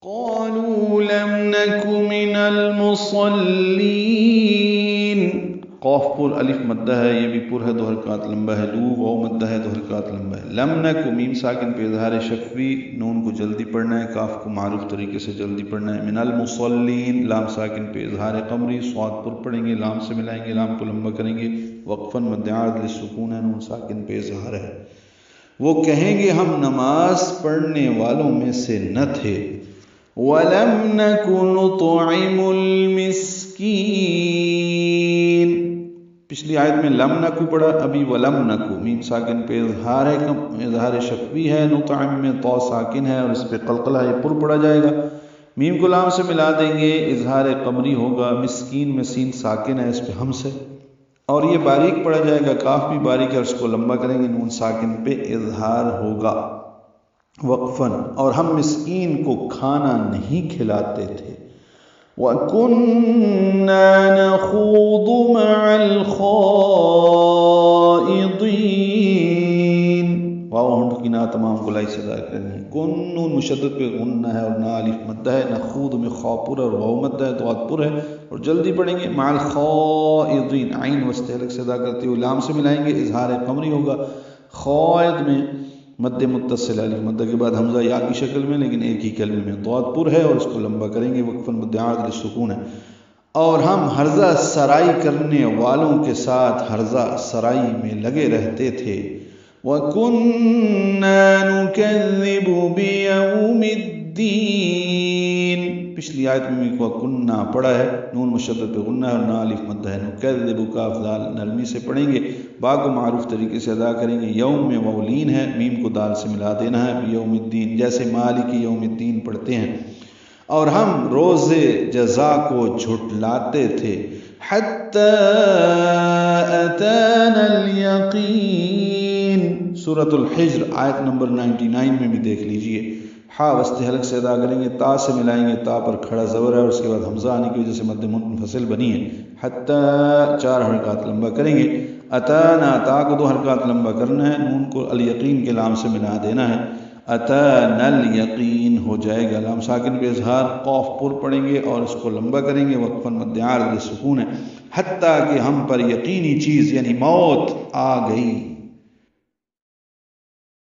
قالوا لم نك من المصلين. قاف پر الف مدہ ہے، یہ بھی پر ہے، 2 حرکات لمبا ہے. لو واو مدہ ہے، 2 حرکات لمبا ہے. لم نک میم ساکن پہ اظہار شفوی، نون کو جلدی پڑھنا ہے، کاف کو معروف طریقے سے جلدی پڑھنا ہے. من المصلین لام ساکن پہ اظہار قمری، صاد پر پڑھیں گے، لام سے ملائیں گے، لام کو لمبا کریں گے. وقفاً مد عارض للسکون ہے، نون ساکن پہ اظہار ہے. وہ کہیں گے ہم نماز پڑھنے والوں میں سے نہ تھے. وَلَمْ نَكُ نُطْعِمُ الْمِسْكِينَ. پچھلی آیت میں لم نکو پڑھا، ابھی ولم نکو. میم ساکن پہ اظہار ہے، اظہار شفوی ہے. نطعم میں تو ساکن ہے اور اس پہ قلقلہ ہے، پر پڑھا جائے گا. میم کو لام سے ملا دیں گے، اظہار قمری ہوگا. مسکین میں سین ساکن ہے، اس پہ ہم سے، اور یہ باریک پڑھا جائے گا. کاف بھی باریک ہے، اس کو لمبا کریں گے، نون ساکن پہ اظہار ہوگا. وقفاً. اور ہم مسکین کو کھانا نہیں کھلاتے تھے. وَكُنَّا نَخُوضُ مَعَ الْخَائِضِينَ. واو ہونٹ کی نا تمام گلائی سے ادا کرنی ہے. کن نون مشدد پہ غنہ ہے اور نا الف مدہ ہے. نخوض میں خا پر اور واو مدہ ہے، ضاد پر ہے اور جلدی پڑھیں گے. مع الخائضین، عین وسط حلق سے ادا کرتے ہوئے لام سے ملائیں گے، اظہار قمری ہوگا. خائض میں مد متصل الف مدہ کے بعد حمزہ یا کی شکل میں، لیکن ایک ہی کلمے میں. ضاد پر ہے اور اس کو لمبا کریں گے. وقفاً مد عارض للسکون ہے. اور ہم ہرزہ سرائی کرنے والوں کے ساتھ ہرزہ سرائی میں لگے رہتے تھے. وَكُنَّا نُكَذِّبُ بِيَوْمِ الدِّينِ. پچھلی آیت میں بھی کننا پڑھا ہے، نون مشدد پہ غنہ ہے اور نا الف مدہ ہے. نکذب کاف دال نرمی سے پڑھیں گے، با کو معروف طریقے سے ادا کریں گے. یوم میں مولین ہے، میم کو دال سے ملا دینا ہے. یوم الدین جیسے مالک یوم الدین پڑھتے ہیں. اور ہم روز جزا کو جھٹلاتے تھے. حتی اتانا الیقین. سورۃ الحجر آیت نمبر 99 میں بھی دیکھ لیجئے. ہا وسط حلق سے ادا کریں گے، تا سے ملائیں گے، تا پر کھڑا زبر ہے اور اس کے بعد حمزہ آنے کی وجہ سے مد منفصل بنی ہے. حتی 4 حرکات لمبا کریں گے. اتانا تا کو 2 حرکات لمبا کرنا ہے، نون کو الیقین کے لام سے ملا دینا ہے. اتانا الیقین ہو جائے گا. لام ساکن پہ اظہار، قاف پر پڑھیں گے اور اس کو لمبا کریں گے. وقفاً مد عارض للسکون ہے. حتیٰ کہ ہم پر یقینی چیز یعنی موت آ گئی.